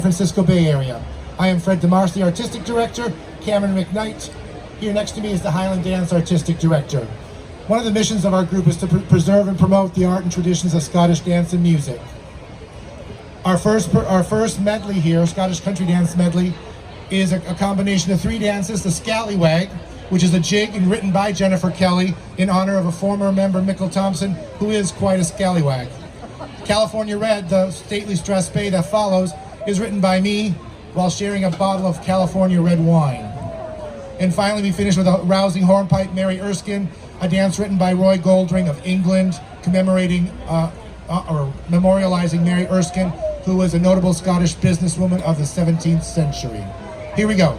Francisco Bay Area. I am Fred DeMarce, the Artistic Director. Cameron McKnight. Here next to me is the Highland Dance Artistic Director. One of the missions of our group is to preserve and promote the art and traditions of Scottish dance and music. Our first medley here, Scottish Country Dance Medley, is a combination of three dances: the Scallywag, which is a jig and written by Jennifer Kelly in honor of a former member, Michael Thompson, who is quite a scallywag. California Red, the stately strathspey that follows, is written by me while sharing a bottle of California red wine. And finally, we finish with a rousing hornpipe, Mary Erskine, a dance written by Roy Goldring of England, commemorating or memorializing Mary Erskine, who was a notable Scottish businesswoman of the 17th century. Here we go.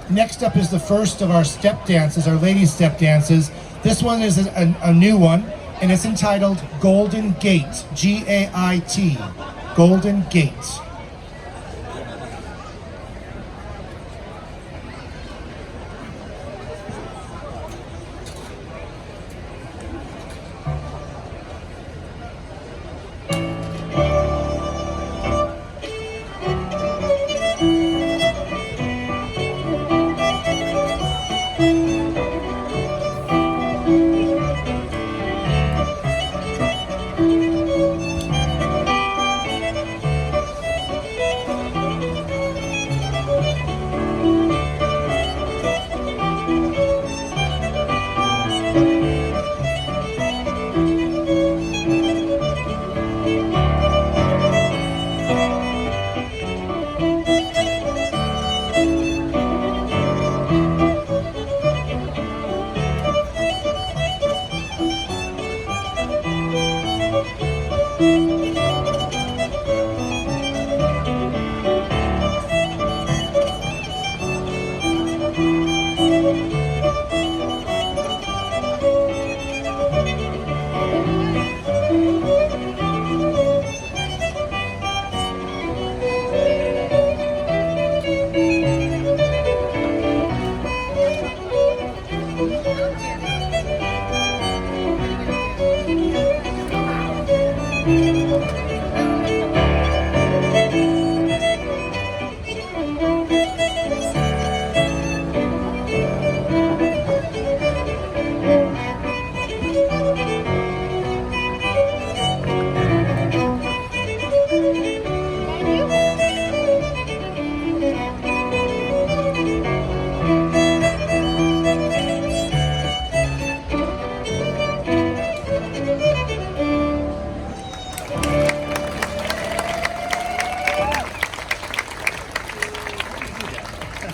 Next up is the first of our step dances, our ladies' step dances. This one is a new one, and it's entitled Golden Gate, G-A-I-T, Golden Gate.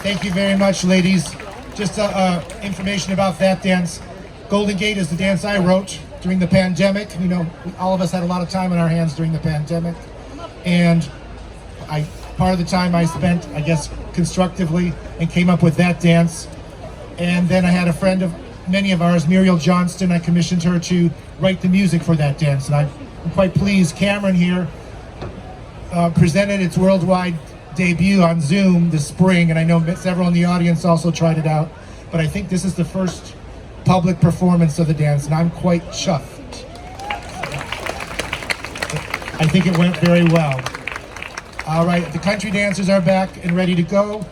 Thank you very much, ladies. Just information about that dance. Golden Gate is the dance I wrote during the pandemic. You know, all of us had a lot of time on our hands during the pandemic. And part of the time I spent, I guess, constructively and came up with that dance. And then I had a friend of many of ours, Muriel Johnston, I commissioned her to write the music for that dance. And I'm quite pleased. Cameron here presented its worldwide debut on Zoom this spring, and I know several in the audience also tried it out, but I think this is the first public performance of the dance, and I'm quite chuffed. I think it went very well. All right, the country dancers are back and ready to go.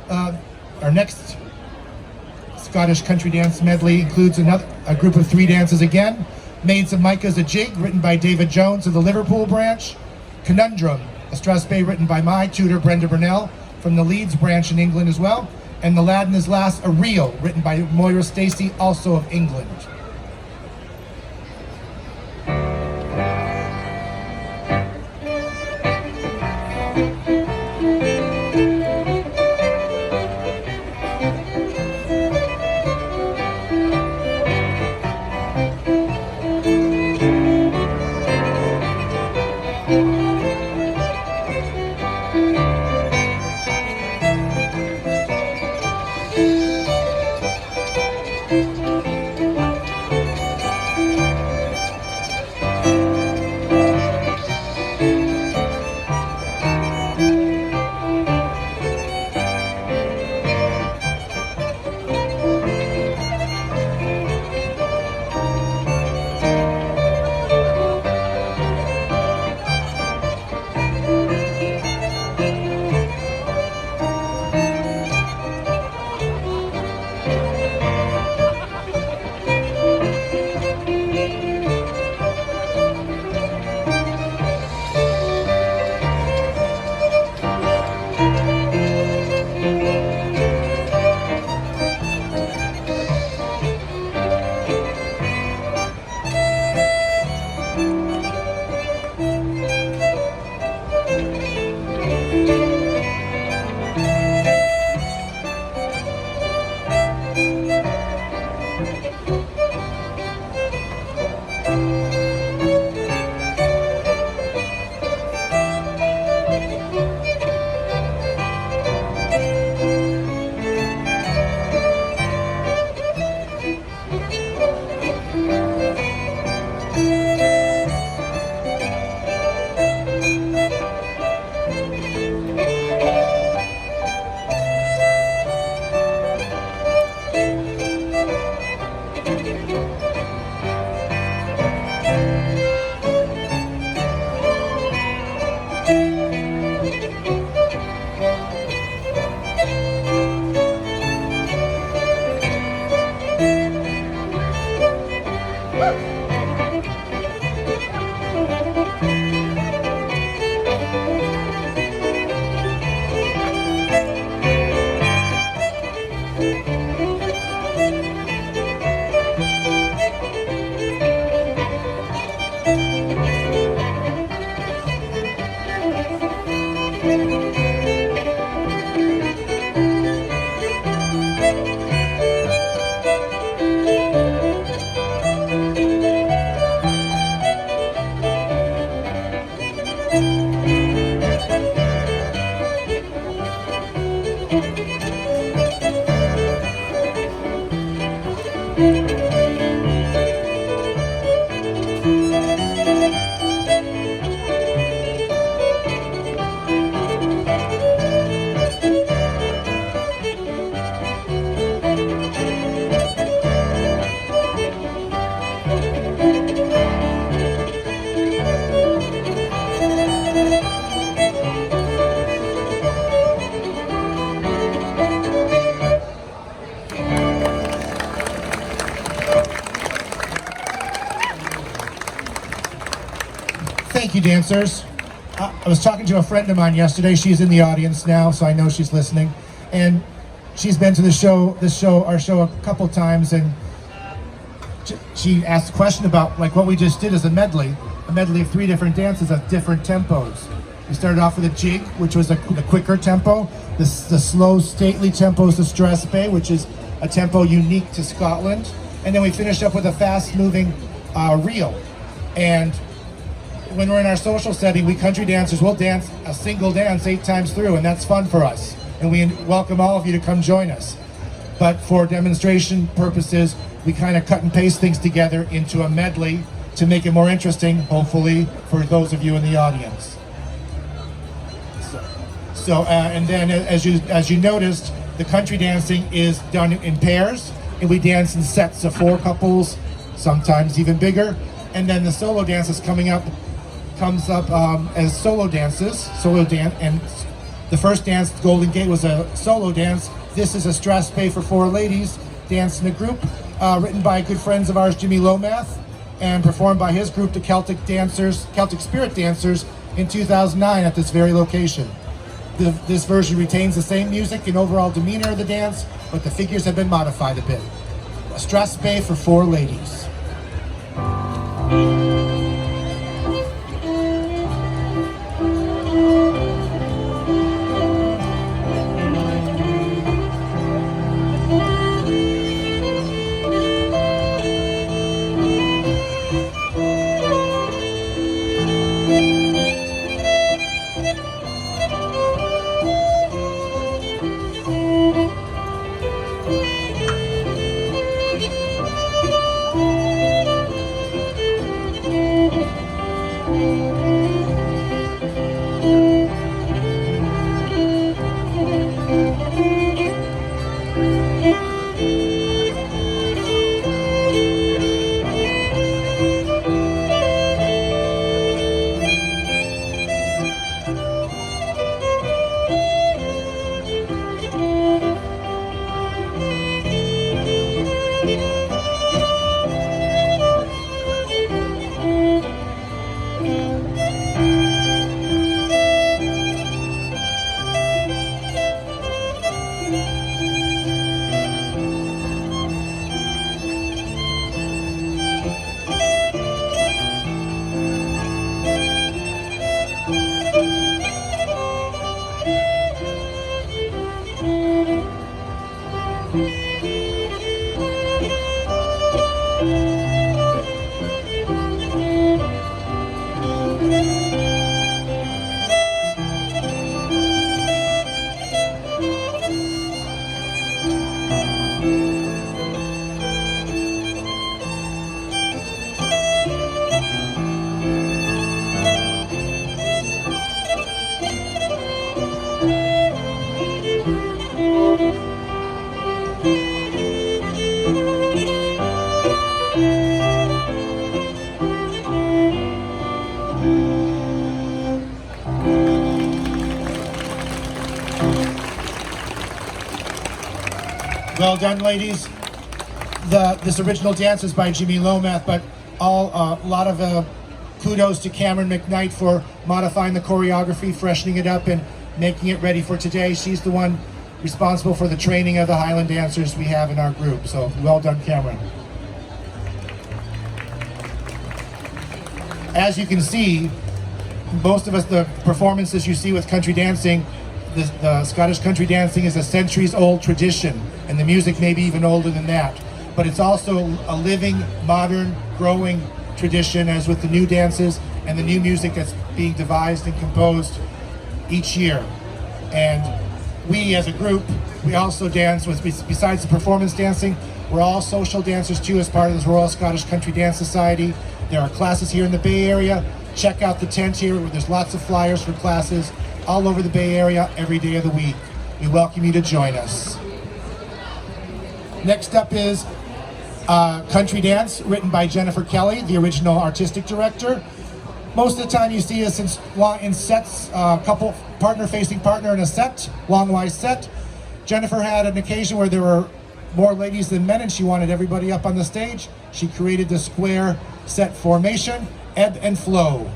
Our next Scottish country dance medley includes a group of 3 dances again. Maids of Micah's a Jig, written by David Jones of the Liverpool branch. Conundrum, a Strathspey written by my tutor Brenda Burnell from the Leeds branch in England as well. And The Lad and His Lass, a Reel, written by Moira Stacey, also of England. Thank you, dancers. I was talking to a friend of mine yesterday. She's in the audience now, so I know she's listening. And she's been to our show a couple times, and she asked a question about like what we just did as a medley of 3 different dances at different tempos. We started off with a jig, which was the quicker tempo. The slow, stately tempo is the stress bay, which is a tempo unique to Scotland. And then we finished up with a fast-moving reel. And when we're in our social setting, we country dancers will dance a single dance 8 times through, and that's fun for us. And we welcome all of you to come join us. But for demonstration purposes, we kind of cut and paste things together into a medley to make it more interesting, hopefully, for those of you in the audience. And then as you noticed, the country dancing is done in pairs, and we dance in sets of 4 couples, sometimes even bigger. And then the solo dances comes up as solo dances, and the first dance, Golden Gate, was a solo dance. This is a stress bay for 4 ladies, danced in a group, written by good friends of ours, Jimmy Lomath, and performed by his group, the Celtic Spirit Dancers, in 2009 at this very location. This version retains the same music and overall demeanor of the dance, but the figures have been modified a bit. A stress bay for 4 ladies. Well done, ladies. This original dance is by Jimmy Lomath, but a lot of kudos to Cameron McKnight for modifying the choreography, freshening it up, and making it ready for today. She's the one responsible for the training of the Highland dancers we have in our group. So well done, Cameron. As you can see, most of us, the performances you see with country dancing, the Scottish country dancing is a centuries-old tradition, and the music may be even older than that. But it's also a living, modern, growing tradition, as with the new dances and the new music that's being devised and composed each year. And we, as a group, we also dance with, besides the performance dancing, we're all social dancers too, as part of the Royal Scottish Country Dance Society. There are classes here in the Bay Area. Check out the tent here, where there's lots of flyers for classes all over the Bay Area every day of the week. We welcome you to join us. Next up is Country Dance, written by Jennifer Kelly, the original artistic director. Most of the time you see us in sets, couple, partner facing partner in a set, long-wise set. Jennifer had an occasion where there were more ladies than men and she wanted everybody up on the stage. She created the square set formation, ebb and flow.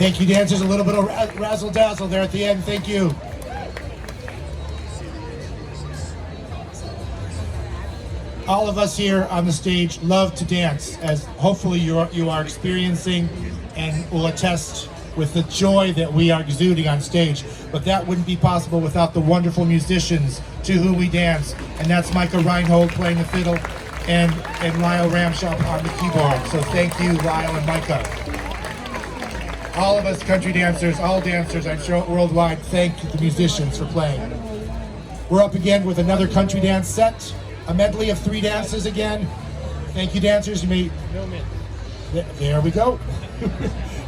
Thank you, dancers. A little bit of razzle dazzle there at the end. Thank you. All of us here on the stage love to dance, as hopefully you are experiencing and will attest with the joy that we are exuding on stage. But that wouldn't be possible without the wonderful musicians to whom we dance. And that's Micah Reinhold playing the fiddle and Lyle Ramshop on the keyboard. So thank you, Lyle and Micah. All of us country dancers, all dancers, I'm sure worldwide, thank the musicians for playing. We're up again with another country dance set, a medley of 3 dances again. Thank you, dancers. You may. There we go.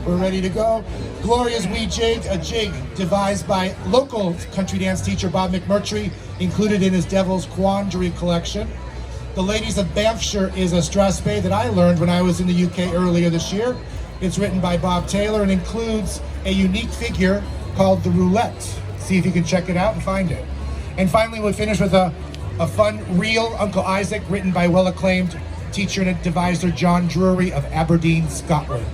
We're ready to go. Gloria's Wee Jig, a jig devised by local country dance teacher Bob McMurtry, included in his Devil's Quandary collection. The Ladies of Banffshire is a strathspey that I learned when I was in the UK earlier this year. It's written by Bob Taylor and includes a unique figure called the roulette. See if you can check it out and find it. And finally, we'll finish with a fun reel, Uncle Isaac, written by well-acclaimed teacher and deviser John Drury of Aberdeen, Scotland.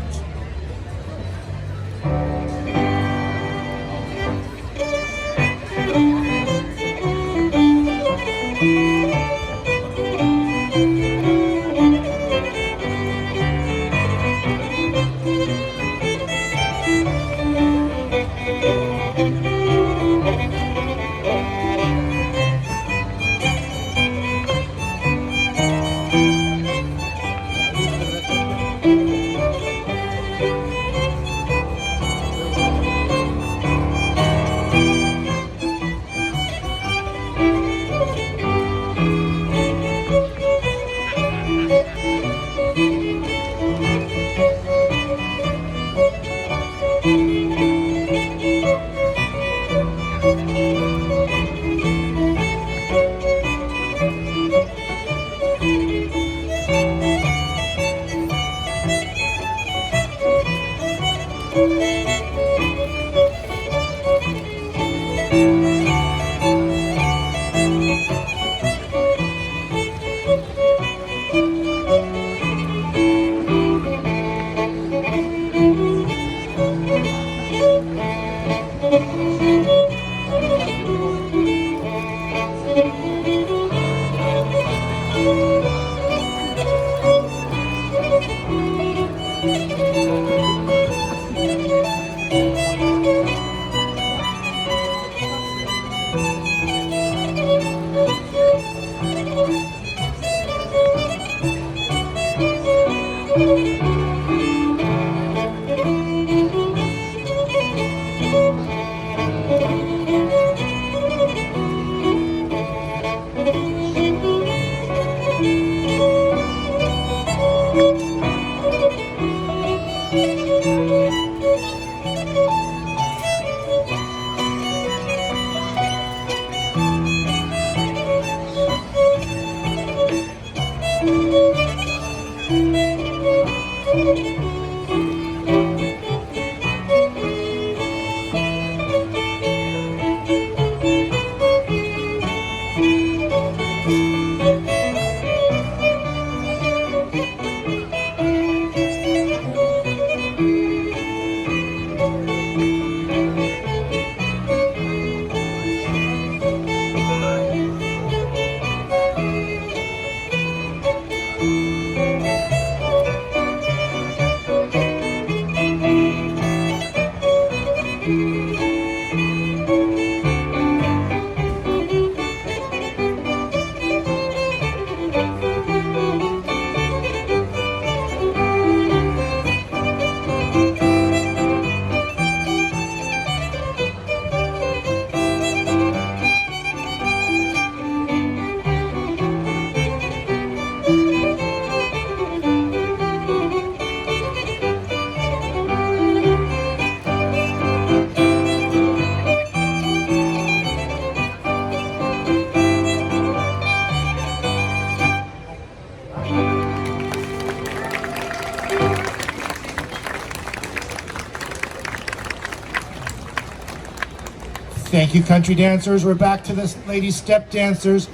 Thank you, country dancers. We're back to the ladies step dancers.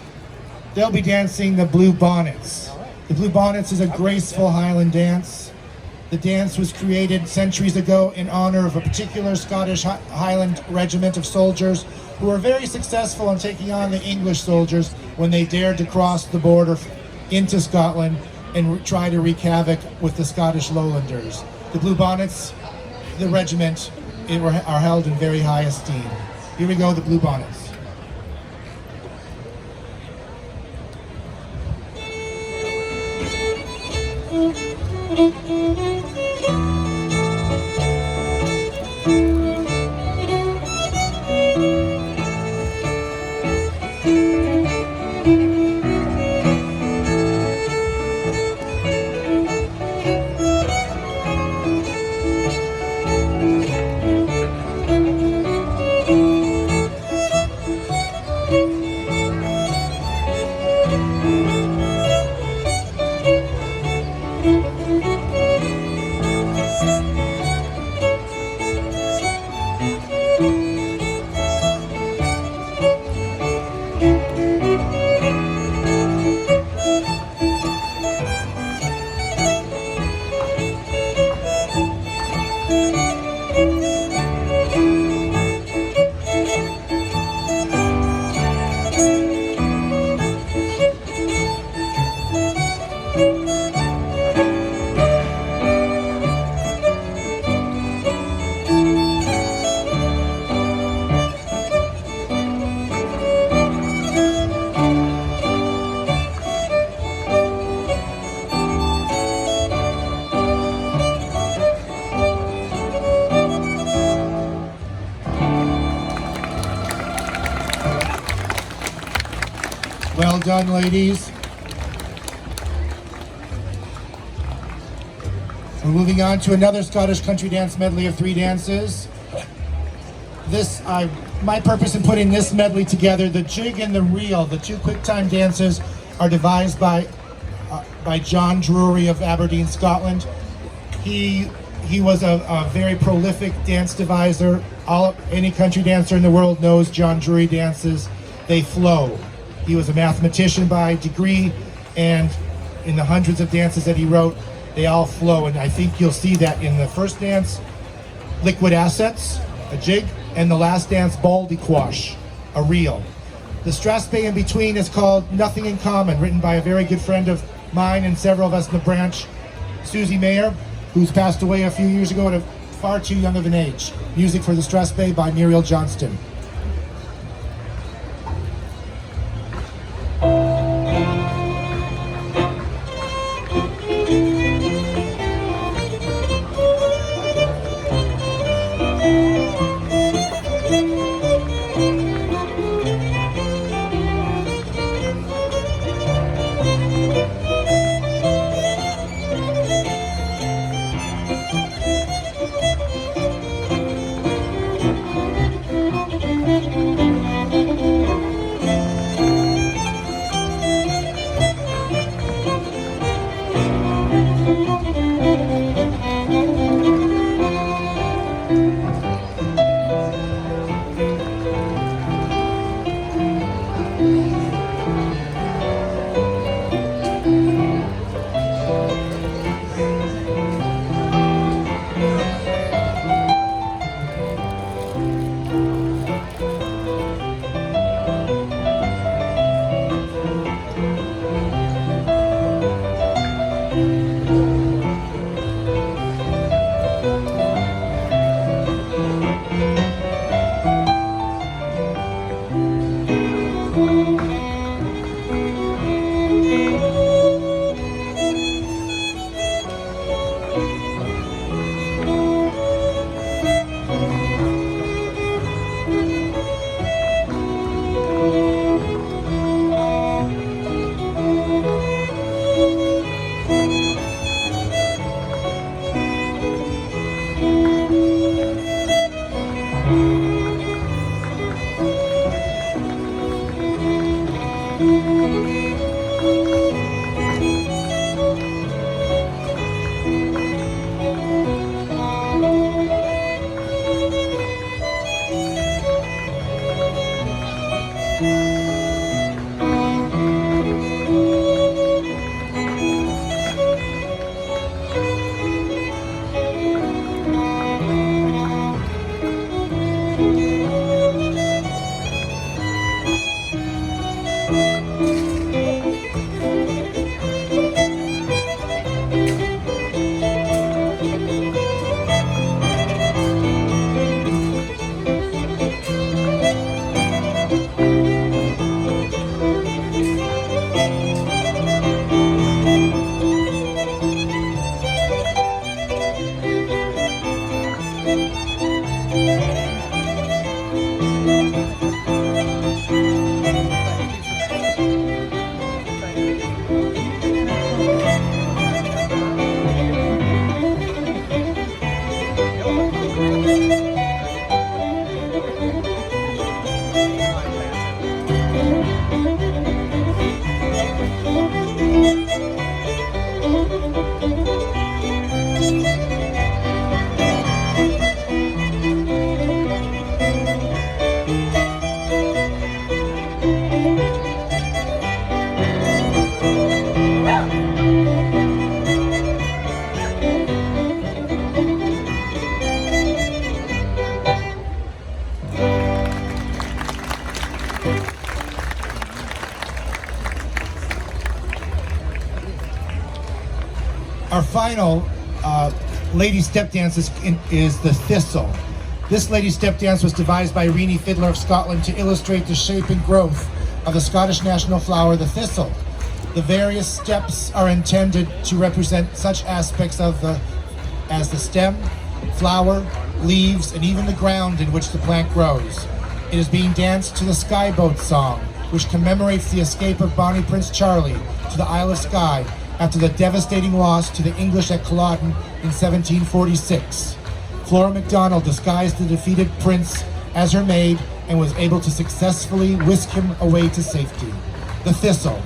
They'll be dancing the Blue Bonnets. The Blue Bonnets is a graceful Highland dance. The dance was created centuries ago in honor of a particular Scottish Highland regiment of soldiers who were very successful in taking on the English soldiers when they dared to cross the border into Scotland and try to wreak havoc with the Scottish Lowlanders. The Blue Bonnets, the regiment, are held in very high esteem. Here we go, the Blue Bonnets. Well done, ladies. We're moving on to another Scottish country dance medley of 3 dances. My purpose in putting this medley together, the jig and the reel, the 2 quick time dances, are devised by John Drury of Aberdeen, Scotland. He was a very prolific dance deviser. Any country dancer in the world knows John Drury dances. They flow. He was a mathematician by degree, and in the hundreds of dances that he wrote, they all flow. And I think you'll see that in the first dance, Liquid Assets, a jig, and the last dance, Baldy Quash, a reel. The strathspey in between is called Nothing in Common, written by a very good friend of mine and several of us in the branch, Susie Mayer, who's passed away a few years ago at a far too young of an age. Music for the strathspey by Muriel Johnston. Our final lady step dance is the Thistle. This lady step dance was devised by Reenie Fiddler of Scotland to illustrate the shape and growth of the Scottish national flower, the thistle. The various steps are intended to represent such aspects as the stem, flower, leaves, and even the ground in which the plant grows. It is being danced to the Skyboat song, which commemorates the escape of Bonnie Prince Charlie to the Isle of Skye after the devastating loss to the English at Culloden in 1746. Flora MacDonald disguised the defeated prince as her maid and was able to successfully whisk him away to safety. The Thistle.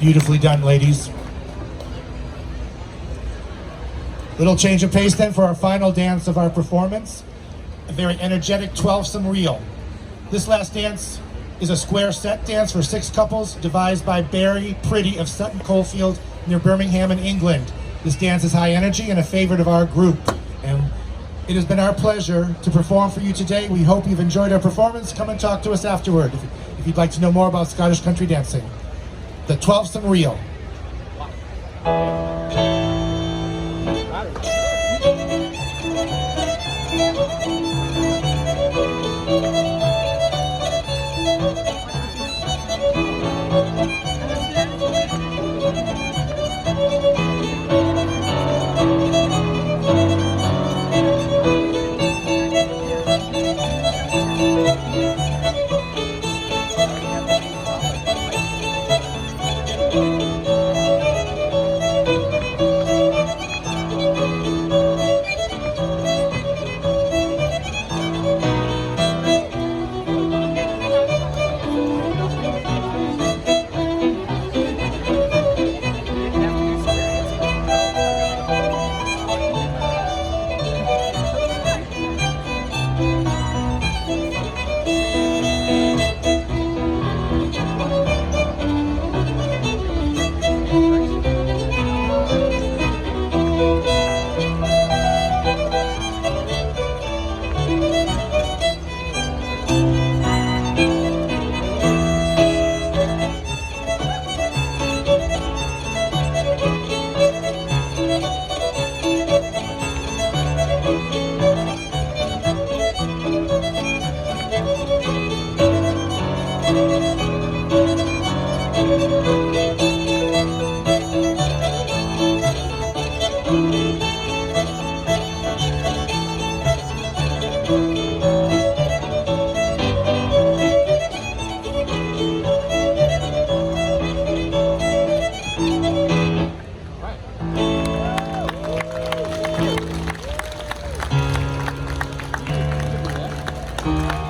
Beautifully done, ladies. Little change of pace then for our final dance of our performance. A very energetic 12-some reel. This last dance is a square set dance for 6 couples devised by Barry Pretty of Sutton Coldfield near Birmingham in England. This dance is high energy and a favorite of our group. And it has been our pleasure to perform for you today. We hope you've enjoyed our performance. Come and talk to us afterward if you'd like to know more about Scottish country dancing. The 12-some reel. you.